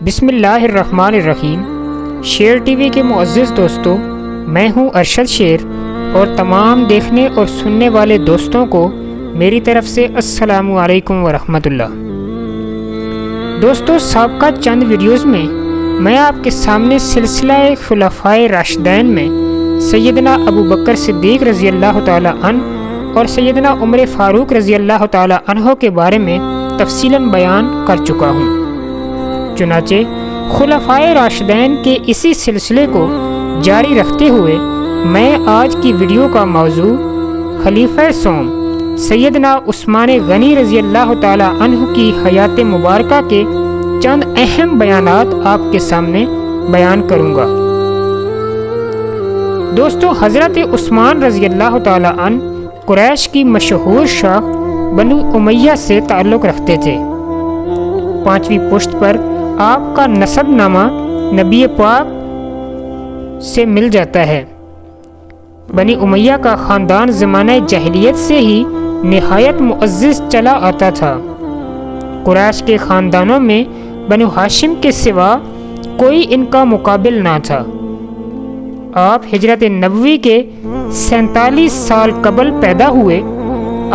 بسم اللہ الرحمن الرحیم۔ شیر ٹی وی کے معزز دوستوں، میں ہوں ارشد شیر اور تمام دیکھنے اور سننے والے دوستوں کو میری طرف سے السلام علیکم ورحمۃ اللہ۔ دوستوں، سابقہ چند ویڈیوز میں آپ کے سامنے سلسلہ خلفائے راشدین میں سیدنا ابو بکر صدیق رضی اللہ تعالی عنہ اور سیدنا عمر فاروق رضی اللہ تعالی عنہ کے بارے میں تفصیلاً بیان کر چکا ہوں۔ چنانچہ خلفائے راشدین کے اسی سلسلے کو جاری رکھتے ہوئے میں آج کی ویڈیو کا موضوع خلیفہ سوم سیدنا عثمان غنی رضی اللہ تعالی عنہ کی حیات مبارکہ کے چند اہم بیانات آپ کے سامنے بیان کروں گا۔ دوستو، حضرت عثمان رضی اللہ تعالی عنہ قریش کی مشہور شاخ بنو امیہ سے تعلق رکھتے تھے۔ 5ویں پشت پر آپ کا نسب نامہ نبی پاک سے مل جاتا ہے۔ بنی امیہ کا خاندان زمانہ جاہلیت سے ہی نہایت معزز چلا آتا تھا۔ قریش کے خاندانوں میں بنو ہاشم کے سوا کوئی ان کا مقابل نہ تھا۔ آپ ہجرت نبوی کے 47 سال قبل پیدا ہوئے۔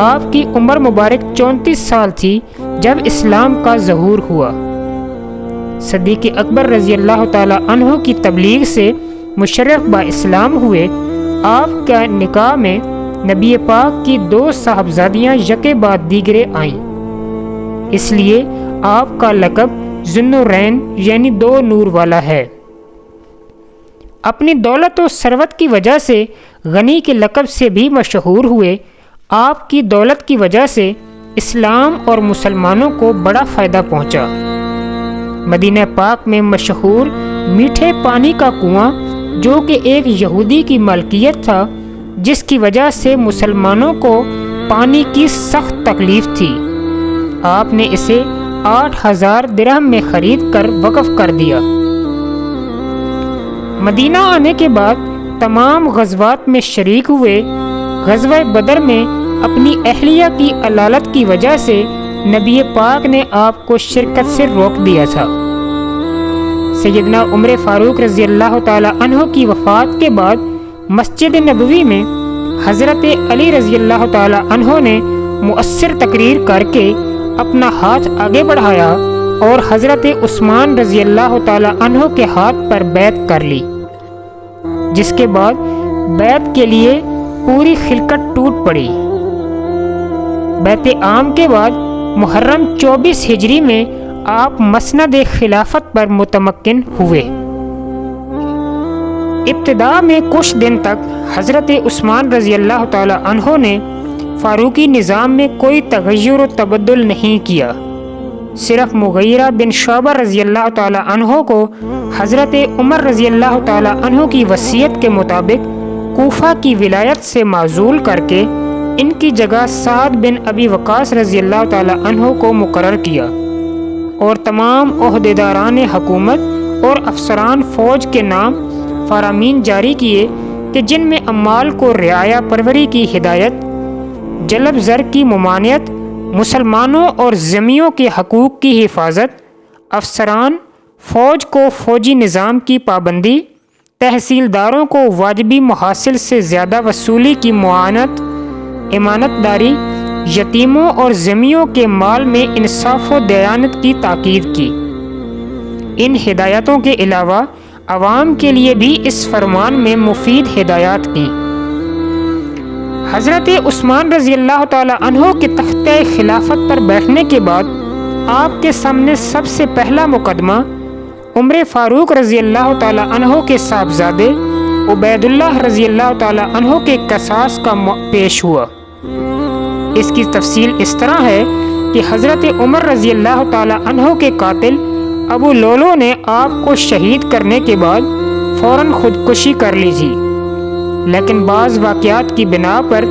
آپ کی عمر مبارک 34 سال تھی جب اسلام کا ظہور ہوا۔ صدیق اکبر رضی اللہ تعالی عنہ کی تبلیغ سے مشرف با اسلام ہوئے۔ آپ کا نکاح میں نبی پاک کی 2 صاحبزادیاں یکے بعد دیگرے آئیں، اس لیے آپ کا لقب ذوالنورین یعنی 2 نور والا ہے۔ اپنی دولت و ثروت کی وجہ سے غنی کے لقب سے بھی مشہور ہوئے۔ آپ کی دولت کی وجہ سے اسلام اور مسلمانوں کو بڑا فائدہ پہنچا۔ مدینہ پاک میں مشہور میٹھے پانی کا کنواں، جو کہ ایک یہودی کی ملکیت تھا، جس کی وجہ سے مسلمانوں کو پانی کی سخت تکلیف تھی، آپ نے اسے 8000 درہم میں خرید کر وقف کر دیا۔ مدینہ آنے کے بعد تمام غزوات میں شریک ہوئے۔ غزوہ بدر میں اپنی اہلیہ کی علالت کی وجہ سے نبی پاک نے آپ کو شرکت سے روک دیا تھا۔ سیدنا عمر فاروق رضی اللہ تعالی عنہ کی وفات کے بعد مسجد نبوی میں حضرت علی رضی اللہ تعالی عنہ نے مؤثر تقریر کر کے اپنا ہاتھ آگے بڑھایا اور حضرت عثمان رضی اللہ تعالی عنہ کے ہاتھ پر بیعت کر لی، جس کے بعد بیعت کے لیے پوری خلقت ٹوٹ پڑی۔ بیعت عام کے بعد محرم 24 ہجری میں آپ مسند خلافت پر متمکن ہوئے۔ ابتدا میں کچھ دن تک حضرت عثمان رضی اللہ تعالی عنہ نے فاروقی نظام میں کوئی تغیر و تبدل نہیں کیا۔ صرف مغیرہ بن شعبہ رضی اللہ تعالی عنہ کو حضرت عمر رضی اللہ تعالی عنہ کی وصیت کے مطابق کوفہ کی ولایت سے معزول کر کے ان کی جگہ سعد بن ابی وقاص رضی اللہ تعالی عنہ کو مقرر کیا، اور تمام عہدیداران حکومت اور افسران فوج کے نام فرامین جاری کیے کہ جن میں اموال کو رعایا پروری کی ہدایت، جلب زر کی ممانعت، مسلمانوں اور ذمیوں کے حقوق کی حفاظت، افسران فوج کو فوجی نظام کی پابندی، تحصیلداروں کو واجبی محاصل سے زیادہ وصولی کی معاونت، امانت داری، یتیموں اور ذمیوں کے مال میں انصاف و دیانت کی تاکید کی۔ ان ہدایتوں کے علاوہ عوام کے لیے بھی اس فرمان میں مفید ہدایات کی۔ حضرت عثمان رضی اللہ تعالی عنہ کے تختہ خلافت پر بیٹھنے کے بعد آپ کے سامنے سب سے پہلا مقدمہ عمر فاروق رضی اللہ تعالی عنہ کے صاحبزادے عبید اللہ رضی اللہ تعالی عنہ کے قصاص کا پیش ہوا۔ اس کی تفصیل اس طرح ہے کہ حضرت عمر رضی اللہ تعالی عنہ کے قاتل ابو لولو نے آپ کو شہید کرنے کے بعد فوراً خودکشی کر لی تھی، لیکن بعض واقعات کی بنا پر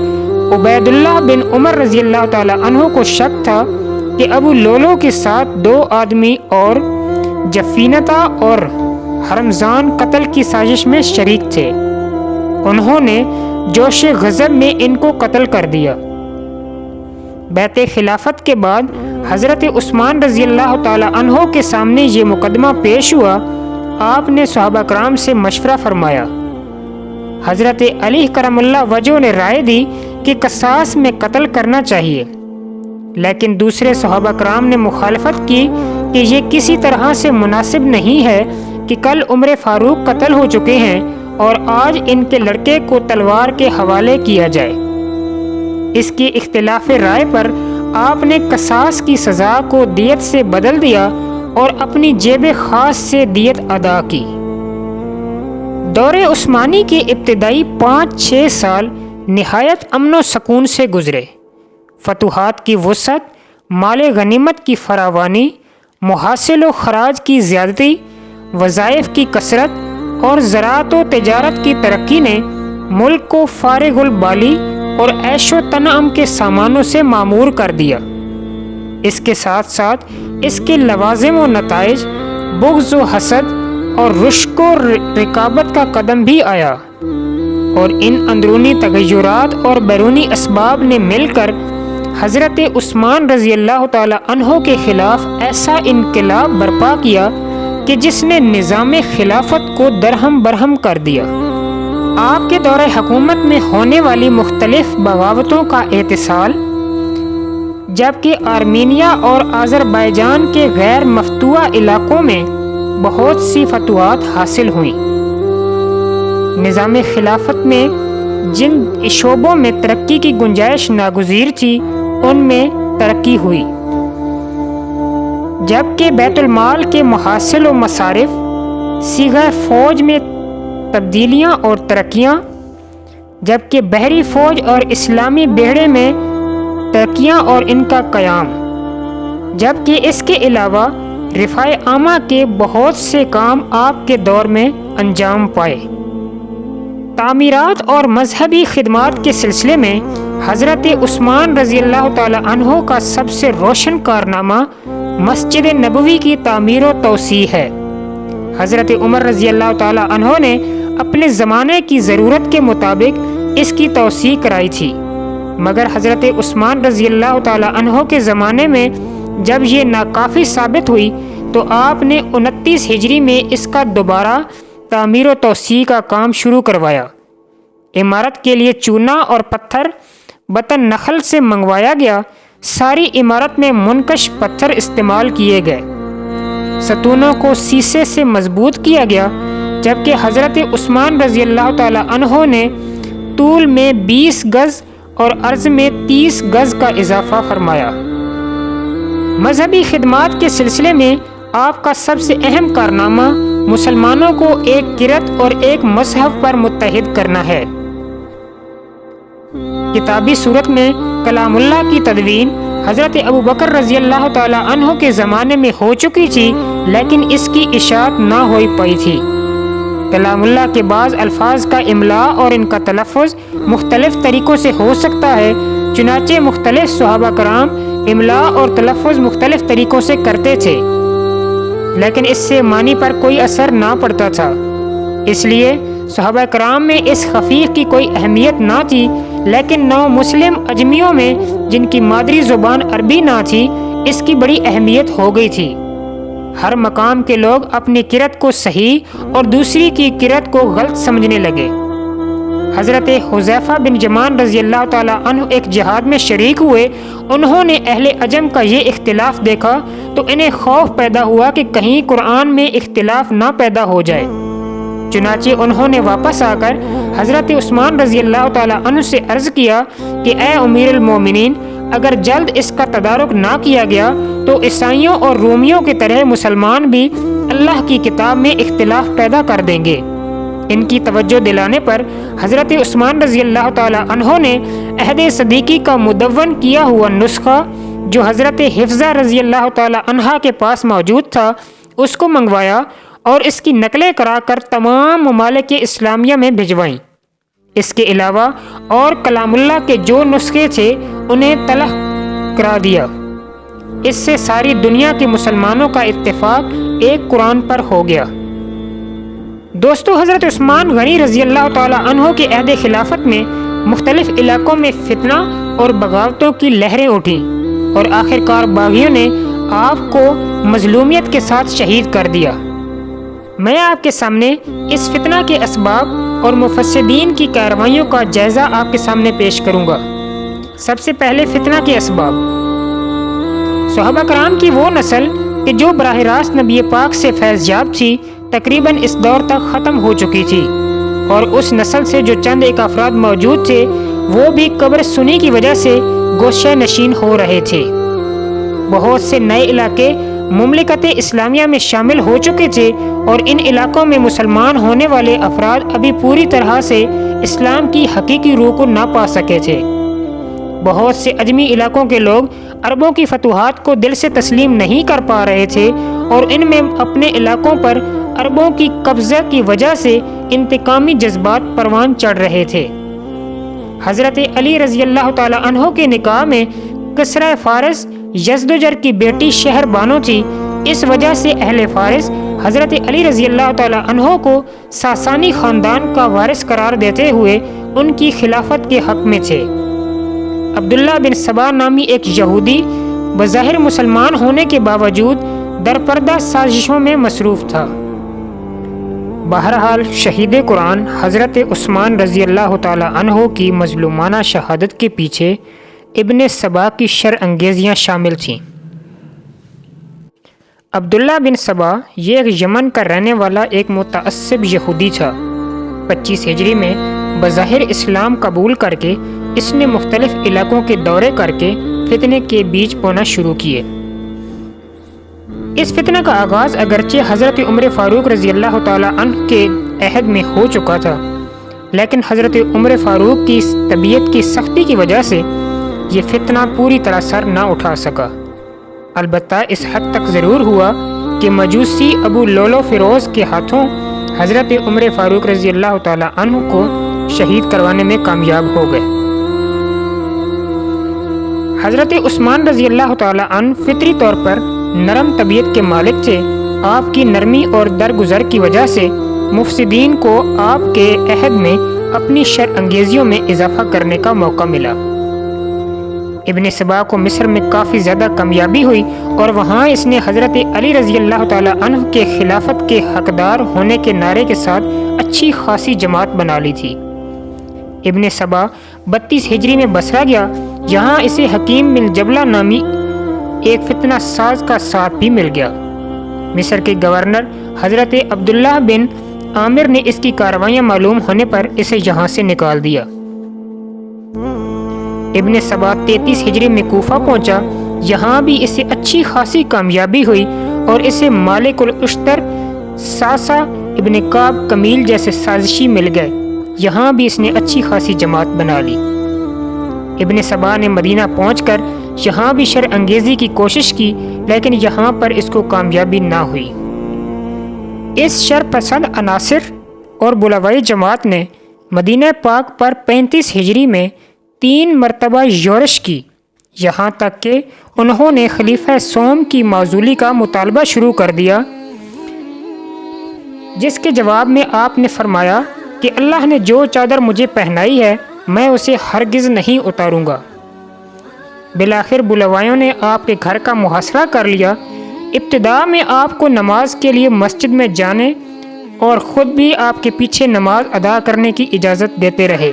عبید اللہ بن عمر رضی اللہ تعالی عنہ کو شک تھا کہ ابو لولو کے ساتھ 2 آدمی اور جفینتا اور حرمزان قتل کی سازش میں شریک تھے۔ انہوں نے جوش غضب میں ان کو قتل کر دیا۔ بیعت خلافت کے بعد حضرت عثمان رضی اللہ تعالی عنہ کے سامنے یہ مقدمہ پیش ہوا۔ آپ نے صحابہ کرام سے مشورہ فرمایا۔ حضرت علی کرم اللہ وجہ نے رائے دی کہ قصاص میں قتل کرنا چاہیے، لیکن دوسرے صحابہ کرام نے مخالفت کی کہ یہ کسی طرح سے مناسب نہیں ہے کہ کل عمر فاروق قتل ہو چکے ہیں اور آج ان کے لڑکے کو تلوار کے حوالے کیا جائے۔ اس کی اختلاف رائے پر آپ نے قصاص کی سزا کو دیت سے بدل دیا اور اپنی جیب خاص سے دیت ادا کی۔ دور عثمانی کے ابتدائی 5-6 سال نہایت امن و سکون سے گزرے۔ فتوحات کی وسعت، مال غنیمت کی فراوانی، محاصل و خراج کی زیادتی، وظائف کی کثرت اور زراعت و تجارت کی ترقی نے ملک کو فارغ البالی اور عیش و تنعم کے سامانوں سے معمور کر دیا۔ اس کے ساتھ ساتھ اس کے لوازم و نتائج، بغض و حسد اور رشک و رقابت کا قدم بھی آیا، اور ان اندرونی تغیرات اور بیرونی اسباب نے مل کر حضرت عثمان رضی اللہ تعالی عنہ کے خلاف ایسا انقلاب برپا کیا کہ جس نے نظام خلافت کو درہم برہم کر دیا۔ آپ کے دور حکومت میں ہونے والی مختلف بغاوتوں کا اتصال، جبکہ آرمینیا اور آذربائیجان کے غیر مفتوح علاقوں میں بہت سی فتوحات حاصل ہوئیں۔ نظام خلافت میں جن شعبوں میں ترقی کی گنجائش ناگزیر تھی ان میں ترقی ہوئی، جبکہ بیت المال کے محاصل و مصارف، صیغہ فوج میں تبدیلیاں اور ترقیاں، جبکہ بحری فوج اور اسلامی بیڑے میں ترقیاں اور ان کا قیام، جبکہ اس کے علاوہ رفاع عامہ کے بہت سے کام آپ کے دور میں انجام پائے۔ تعمیرات اور مذہبی خدمات کے سلسلے میں حضرت عثمان رضی اللہ تعالی عنہ کا سب سے روشن کارنامہ مسجد نبوی کی تعمیر و توسیع ہے۔ حضرت عمر رضی اللہ تعالی عنہ نے اپنے زمانے کی ضرورت کے مطابق اس کی توسیع کرائی تھی، مگر حضرت عثمان رضی اللہ تعالی عنہ کے زمانے میں جب یہ ناکافی ثابت ہوئی تو آپ نے 29 ہجری میں اس کا دوبارہ تعمیر و توسیع کا کام شروع کروایا۔ عمارت کے لیے چونا اور پتھر بطن نخل سے منگوایا گیا۔ ساری عمارت میں منقش پتھر استعمال کیے گئے۔ ستونوں کو سیسے سے مضبوط کیا گیا، جبکہ حضرت عثمان رضی اللہ تعالی عنہ نے طول میں 20 گز اور عرض میں 30 گز کا اضافہ فرمایا۔ مذہبی خدمات کے سلسلے میں آپ کا سب سے اہم کارنامہ مسلمانوں کو ایک کرت اور ایک مذہب پر متحد کرنا ہے۔ کتابی صورت میں کلام اللہ کی تدوین حضرت ابوبکر رضی اللہ تعالی عنہ کے زمانے میں ہو چکی تھی، لیکن اس کی اشاعت نہ ہو پائی تھی۔ کلام اللہ کے بعض الفاظ کا املاء اور ان کا تلفظ مختلف طریقوں سے ہو سکتا ہے، چنانچہ مختلف صحابہ کرام املاء اور تلفظ مختلف طریقوں سے کرتے تھے، لیکن اس سے معنی پر کوئی اثر نہ پڑتا تھا۔ اس لیے صحابہ کرام میں اس خفیف کی کوئی اہمیت نہ تھی، لیکن نو مسلم اجمیوں میں جن کی مادری زبان عربی نہ تھی اس کی بڑی اہمیت ہو گئی تھی۔ ہر مقام کے لوگ اپنی قرأت کو صحیح اور دوسری کی قرأت کو غلط سمجھنے لگے۔ حضرت حذیفہ بن یمان رضی اللہ تعالیٰ عنہ ایک جہاد میں شریک ہوئے۔ انہوں نے اہل عجم کا یہ اختلاف دیکھا تو انہیں خوف پیدا ہوا کہ کہیں قرآن میں اختلاف نہ پیدا ہو جائے۔ چنانچہ انہوں نے واپس آ کر حضرت عثمان رضی اللہ تعالیٰ عنہ سے عرض کیا کہ اے امیر المومنین، اگر جلد اس کا تدارک نہ کیا گیا تو عیسائیوں اور رومیوں کی طرح مسلمان بھی اللہ کی کتاب میں اختلاف پیدا کر دیں گے۔ ان کی توجہ دلانے پر حضرت عثمان رضی اللہ تعالی عنہ نے عہد صدیقی کا مدون کیا ہوا نسخہ جو حضرت حفصہ رضی اللہ تعالی عنہ کے پاس موجود تھا اس کو منگوایا اور اس کی نقلیں کرا کر تمام ممالک اسلامیہ میں بھجوائیں۔ اس کے علاوہ اور کلام اللہ کے جو نسخے تھے انہیں طلح کرا دیا۔ اس سے ساری دنیا کے مسلمانوں کا اتفاق ایک قرآن پر ہو گیا۔ دوستو، حضرت عثمان غنی رضی اللہ تعالی عنہ کے عہد خلافت میں مختلف علاقوں میں فتنہ اور بغاوتوں کی لہریں اٹھیں اور آخرکار باغیوں نے آپ کو مظلومیت کے ساتھ شہید کر دیا۔ میں آپ کے سامنے اس فتنہ کے اسباب اور مفسدین کی کارروائیوں کا جائزہ آپ کے سامنے پیش کروں گا۔ سب سے پہلے فتنہ کے اسباب۔ صحابہ کرام کی وہ نسل کہ جو براہ راست نبی پاک سے فیض یاب تھی تقریباً اس دور تک ختم ہو چکی تھی، اور اس نسل سے جو چند ایک افراد موجود تھے وہ بھی قبر سنی کی وجہ سے گوشہ نشین ہو رہے تھے۔ بہت سے نئے علاقے مملکت اسلامیہ میں شامل ہو چکے تھے اور ان علاقوں میں مسلمان ہونے والے افراد ابھی پوری طرح سے اسلام کی حقیقی روح کو نہ پا سکے تھے۔ بہت سے اجمی علاقوں کے لوگ عربوں کی فتوحات کو دل سے تسلیم نہیں کر پا رہے تھے اور ان میں اپنے علاقوں پر عربوں کی قبضہ کی وجہ سے انتقامی جذبات پروان چڑھ رہے تھے۔ حضرت علی رضی اللہ تعالی عنہ کے نکاح میں کسرا فارس یزدجر کی بیٹی شہر بانو تھی۔ اس وجہ سے اہل فارس حضرت علی رضی اللہ تعالی عنہ کو ساسانی خاندان کا وارث قرار دیتے ہوئے ان کی خلافت کے حق میں تھے۔ عبداللہ بن سبا نامی ایک یہودی بظاہر مسلمان ہونے کے باوجود درپردہ سازشوں میں مصروف تھا۔ بہرحال شہید قرآن حضرت عثمان رضی اللہ تعالی عنہ کی مظلومانہ شہادت کے پیچھے ابن سبا کی شر انگیزیاں شامل تھیں۔ عبداللہ بن سبا یہ ایک یمن کا رہنے والا ایک متعصب یہودی تھا۔ 25 ہجری میں بظاہر اسلام قبول کر کے اس نے مختلف علاقوں کے دورے کر کے فتنے کے بیج بونا شروع کیے۔ اس فتنہ کا آغاز اگرچہ حضرت عمر فاروق رضی اللہ تعالی عنہ کے عہد میں ہو چکا تھا، لیکن حضرت عمر فاروق کی طبیعت کی سختی کی وجہ سے یہ فتنہ پوری طرح سر نہ اٹھا سکا۔ البتہ اس حد تک ضرور ہوا کہ مجوسی ابو لولو فیروز کے ہاتھوں حضرت عمر فاروق رضی اللہ تعالی عنہ کو شہید کروانے میں کامیاب ہو گئے۔ حضرت عثمان رضی اللہ تعالی عنہ فطری طور پر نرم طبیعت کے مالک تھے۔ آپ کی نرمی اور درگزر کی وجہ سے مفسدین کو آپ کے عہد میں اپنی شر انگیزیوں میں اضافہ کرنے کا موقع ملا۔ ابن سبا کو مصر میں کافی زیادہ کامیابی ہوئی اور وہاں اس نے حضرت علی رضی اللہ تعالی عنہ کے خلافت کے حقدار ہونے کے نعرے کے ساتھ اچھی خاصی جماعت بنا لی تھی۔ ابن سبا 32 ہجری میں بصرہ گیا۔ یہاں اسے حکیم بن جبلہ نامی ایک فتنہ ساز کا ساتھ بھی مل گیا۔ مصر کے گورنر حضرت عبداللہ بن عامر نے اس کی کارروائیاں معلوم ہونے پر اسے یہاں سے نکال دیا۔ ابن سبا 33 ہجری میں کوفہ پہنچا۔ یہاں بھی اسے اچھی خاصی کامیابی ہوئی اور اسے مالک الاشتر، ساسا، ابن کعب کمیل جیسے سازشی مل گئے۔ یہاں بھی اس نے اچھی خاصی جماعت بنا لی۔ ابن سبا نے مدینہ پہنچ کر یہاں بھی شر انگیزی کی کوشش کی، لیکن یہاں پر اس کو کامیابی نہ ہوئی۔ اس شر پسند عناصر اور بلوائی جماعت نے مدینہ پاک پر 35 ہجری میں 3 مرتبہ یورش کی، یہاں تک کہ انہوں نے خلیفہ سوم کی معزولی کا مطالبہ شروع کر دیا، جس کے جواب میں آپ نے فرمایا کہ اللہ نے جو چادر مجھے پہنائی ہے میں اسے ہرگز نہیں اتاروں گا۔ بالآخر بلوائیوں نے آپ کے گھر کا محاصرہ کر لیا۔ ابتدا میں آپ کو نماز کے لیے مسجد میں جانے اور خود بھی آپ کے پیچھے نماز ادا کرنے کی اجازت دیتے رہے۔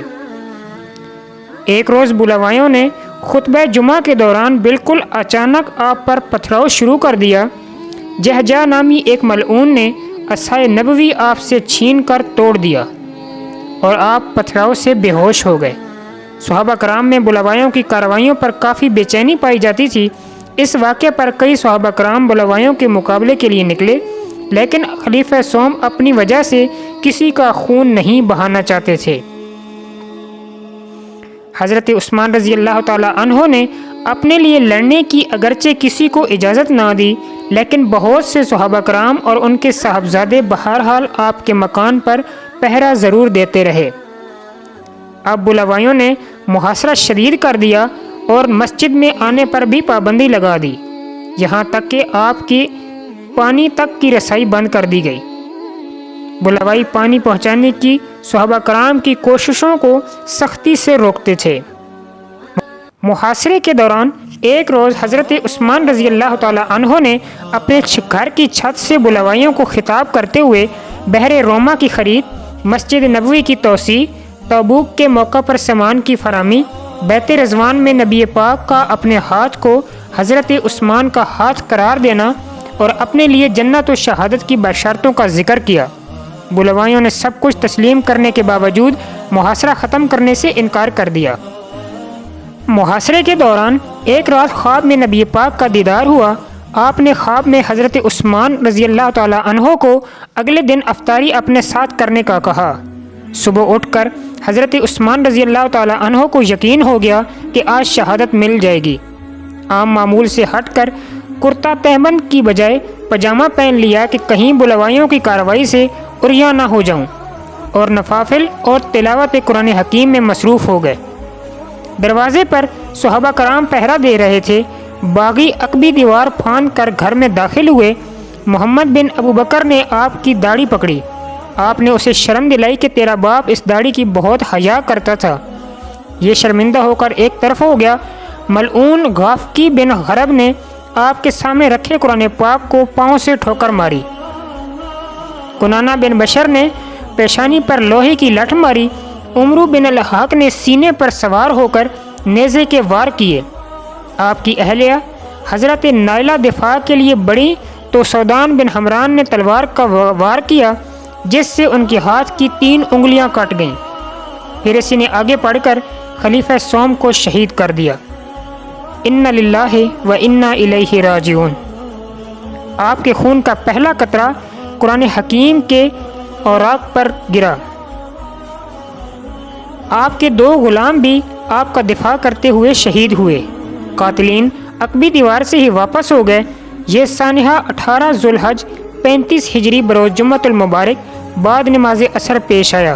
ایک روز بلوائیوں نے خطبہ جمعہ کے دوران بالکل اچانک آپ پر پتھراؤ شروع کر دیا۔ جہجہ نامی ایک ملعون نے عصائے نبوی آپ سے چھین کر توڑ دیا اور آپ پتھراؤ سے بے ہوش ہو گئے۔ صحابہ کرام میں بلوائیوں کی کارروائیوں پر کافی بے چینی پائی جاتی تھی۔ اس واقعے پر کئی صحابہ کرام بلوائیوں کے مقابلے کے لیے نکلے، لیکن خلیفہ سوم اپنی وجہ سے کسی کا خون نہیں بہانا چاہتے تھے۔ حضرت عثمان رضی اللہ تعالی عنہ نے اپنے لیے لڑنے کی اگرچہ کسی کو اجازت نہ دی، لیکن بہت سے صحابہ کرام اور ان کے صاحبزادے بہرحال آپ کے مکان پر پہرا ضرور دیتے رہے۔ اب بلوائیوں نے محاصرہ شدید کر دیا اور مسجد میں آنے پر بھی پابندی لگا دی، یہاں تک کہ آپ کی پانی تک کی رسائی بند کر دی گئی۔ بلوائی پانی پہنچانے کی صحابہ کرام کی کوششوں کو سختی سے روکتے تھے۔ محاصرے کے دوران ایک روز حضرت عثمان رضی اللہ تعالیٰ عنہ نے اپنے گھر کی چھت سے بلوائیوں کو خطاب کرتے ہوئے بحر روما کی خرید، مسجد نبوی کی توسیع، تبوک کے موقع پر سامان کی فراہمی، بیت رضوان میں نبی پاک کا اپنے ہاتھ کو حضرت عثمان کا ہاتھ قرار دینا اور اپنے لیے جنت و شہادت کی بشارتوں کا ذکر کیا۔ بلوائیوں نے سب کچھ تسلیم کرنے کے باوجود محاصرہ ختم کرنے سے انکار کر دیا۔ محاصرے کے دوران ایک رات خواب میں نبی پاک کا دیدار ہوا۔ آپ نے خواب میں حضرت عثمان رضی اللہ تعالیٰ عنہ کو اگلے دن افطاری اپنے ساتھ کرنے کا کہا۔ صبح اٹھ کر حضرت عثمان رضی اللہ تعالیٰ عنہ کو یقین ہو گیا کہ آج شہادت مل جائے گی۔ عام معمول سے ہٹ کر کرتا تہبند کی بجائے پاجامہ پہن لیا کہ کہیں بلوائیوں کی کارروائی سے عریاں نہ ہو جاؤں، اور نوافل اور تلاوت قرآن حکیم میں مصروف ہو گئے۔ دروازے پر صحابہ کرام پہرا دے رہے تھے۔ باغی عقبی دیوار پھاند کر گھر میں داخل ہوئے۔ محمد بن ابو بکر نے آپ کی داڑھی پکڑی۔ آپ نے اسے شرم دلائی کہ تیرا باپ اس داڑھی کی بہت حیا کرتا تھا۔ یہ شرمندہ ہو کر ایک طرف ہو گیا۔ ملعون غافقی بن غرب نے آپ کے سامنے رکھے قرآن پاک کو پاؤں سے ٹھوکر ماری۔ کنانہ بن بشر نے پیشانی پر لوہے کی لٹھ ماری۔ عمرو بن الحاق نے سینے پر سوار ہو کر نیزے کے وار کیے۔ آپ کی اہلیہ حضرت نائلہ دفاع کے لیے بڑی تو سودان بن حمران نے تلوار کا وار کیا، جس سے ان کے ہاتھ کی 3 انگلیاں کٹ گئیں۔ پھر اسی نے آگے پڑھ کر خلیفہ سوم کو شہید کر دیا۔ انا للہ و انا الیہ راجعون۔ آپ کے خون کا پہلا قطرہ قرآن حکیم کے اوراق پر گرا۔ آپ کے 2 غلام بھی آپ کا دفاع کرتے ہوئے شہید ہوئے۔ قاتلین عقبی دیوار سے ہی واپس ہو گئے۔ یہ سانحہ 18 ذوالحج 35 ہجری بروز جمعۃ المبارک بعد نماز عصر پیش آیا۔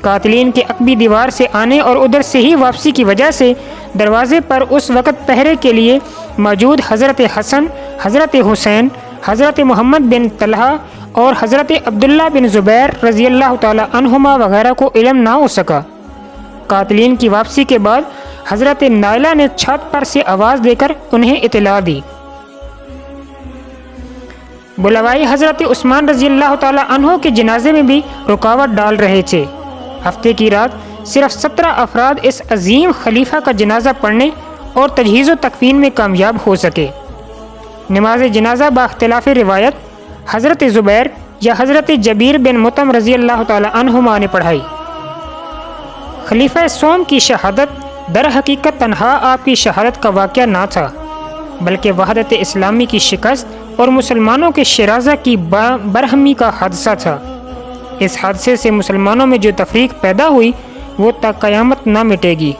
قاتلین کے عقبی دیوار سے آنے اور ادھر سے ہی واپسی کی وجہ سے دروازے پر اس وقت پہرے کے لیے موجود حضرت حسن، حضرت حسین، حضرت محمد بن طلحہ اور حضرت عبداللہ بن زبیر رضی اللہ تعالی عنہما وغیرہ کو علم نہ ہو سکا۔ قاتلین کی واپسی کے بعد حضرت نائلہ نے چھت پر سے آواز دے کر انہیں اطلاع دی۔ بلوائی حضرت عثمان رضی اللہ تعالی عنہ کے جنازے میں بھی رکاوٹ ڈال رہے تھے۔ ہفتے کی رات صرف 17 افراد اس عظیم خلیفہ کا جنازہ پڑھنے اور تجہیز و تکفین میں کامیاب ہو سکے۔ نماز جنازہ باختلاف روایت حضرت زبیر یا حضرت جبیر بن مطعم رضی اللہ تعالی عنہما نے پڑھائی۔ خلیفہ سوم کی شہادت در حقیقت تنہا آپ کی شہادت کا واقعہ نہ تھا، بلکہ وحدت اسلامی کی شکست اور مسلمانوں کے شیرازہ کی برہمی کا حادثہ تھا۔ اس حادثے سے مسلمانوں میں جو تفریق پیدا ہوئی وہ تا قیامت نہ مٹے گی،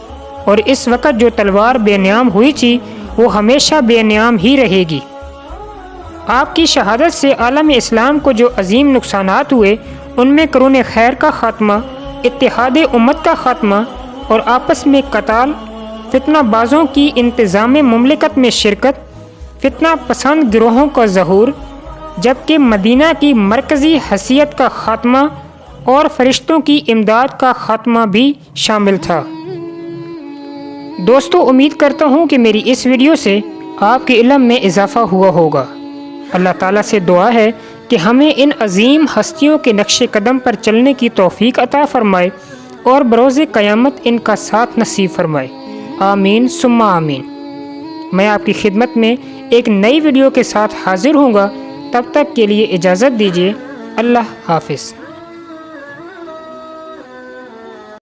اور اس وقت جو تلوار بے نیام ہوئی تھی وہ ہمیشہ بے نیام ہی رہے گی۔ آپ کی شہادت سے عالم اسلام کو جو عظیم نقصانات ہوئے، ان میں قرون خیر کا خاتمہ، اتحاد امت کا خاتمہ اور آپس میں قتال، فتنہ بازوں کی انتظام مملکت میں شرکت، فتنہ پسند گروہوں کا ظہور، جبکہ مدینہ کی مرکزی حیثیت کا خاتمہ اور فرشتوں کی امداد کا خاتمہ بھی شامل تھا۔ دوستو، امید کرتا ہوں کہ میری اس ویڈیو سے آپ کے علم میں اضافہ ہوا ہوگا۔ اللہ تعالیٰ سے دعا ہے کہ ہمیں ان عظیم ہستیوں کے نقش قدم پر چلنے کی توفیق عطا فرمائے اور بروز قیامت ان کا ساتھ نصیب فرمائے۔ آمین ثم آمین۔ میں آپ کی خدمت میں ایک نئی ویڈیو کے ساتھ حاضر ہوں گا۔ تب تک کے لیے اجازت دیجیے۔ اللہ حافظ۔